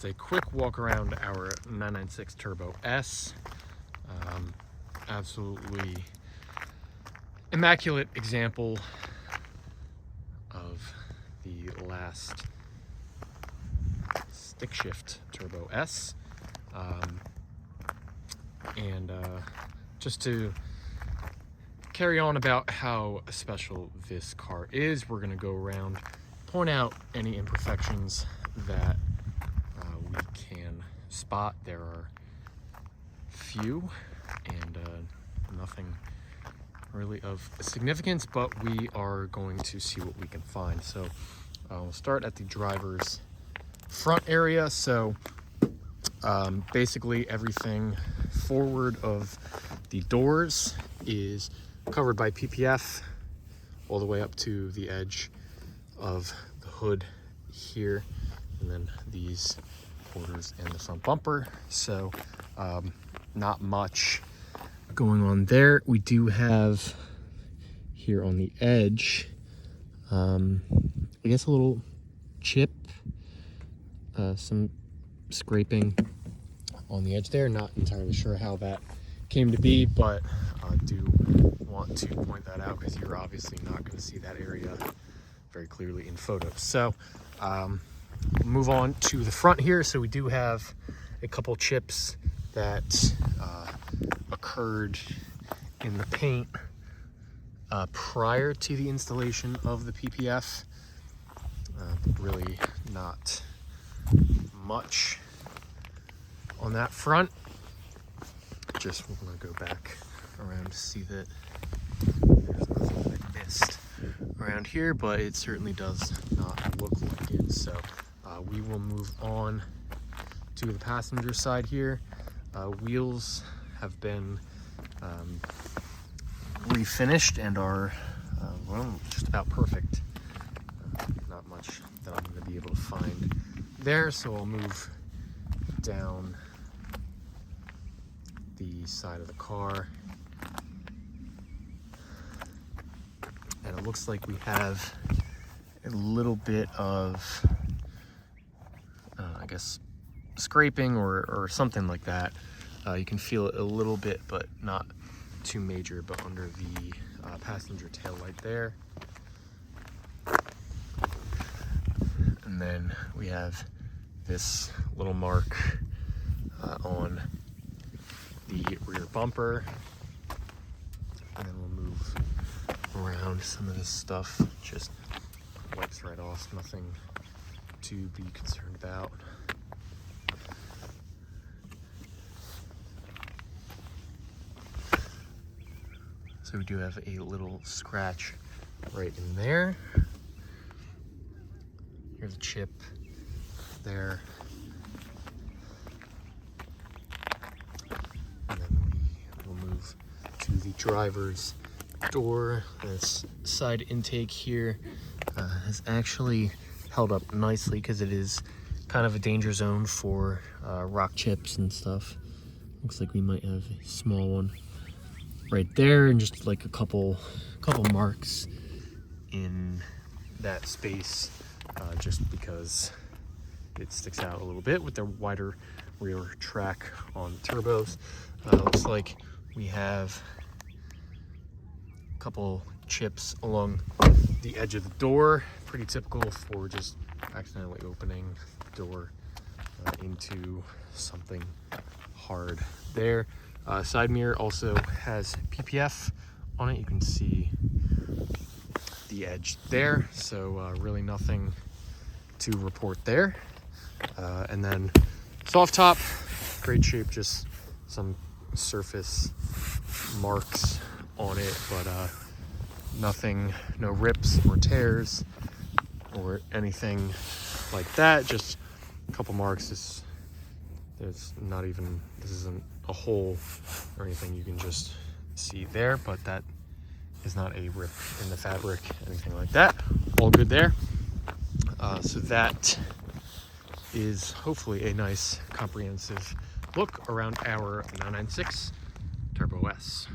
just a quick walk around our 996 Turbo S. Absolutely immaculate example of the last stick shift Turbo S. Just to carry on about how special this car is, we're going to go around, point out any imperfections that we can spot. There are few and nothing really of significance, but we are going to see what we can find. So we'll start at the driver's front area. So basically everything forward of the doors is covered by PPF all the way up to the edge of the hood here, and then these quarters and the front bumper. So not much going on there. We do have here on the edge I guess a little chip, some scraping on the edge there. Not entirely sure how that came to be, but I do want to point that out because you're obviously not going to see that area very clearly in photos. So move on to the front here. So we do have a couple chips that occurred in the paint prior to the installation of the PPF. Really not much on that front. Just want to go back around to see that there's nothing I missed around here, but it certainly does not look like it. So we will move on to the passenger side here. Wheels have been refinished and are well, just about perfect. Not much that I'm going to be able to find there, so I'll move down the side of the car, and it looks like we have a little bit of I guess scraping or something like that. You can feel it a little bit, but not too major, but under the passenger tail light there. And then we have this little mark on the rear bumper, and then we'll move around. Some of this stuff just wipes right off, nothing to be concerned about. So we do have a little scratch right in there. Here's a chip there. And then we will move to the driver's door. This side intake here has actually held up nicely because it is kind of a danger zone for rock chips and stuff. Looks like we might have a small one right there, and just like a couple marks in that space, just because it sticks out a little bit with the wider rear track on the turbos. Looks like we have a couple chips along the edge of the door, pretty typical for just accidentally opening the door into something hard there. Side mirror also has PPF on it. You can see the edge there, so really nothing to report there. And then soft top, great shape, just some surface marks on it, but nothing, no rips or tears or anything like that. Just a couple marks. There's not even, this isn't a hole or anything you can just see there, but that is not a rip in the fabric, anything like that. All good there. So that is hopefully a nice comprehensive look around our 996 Turbo S.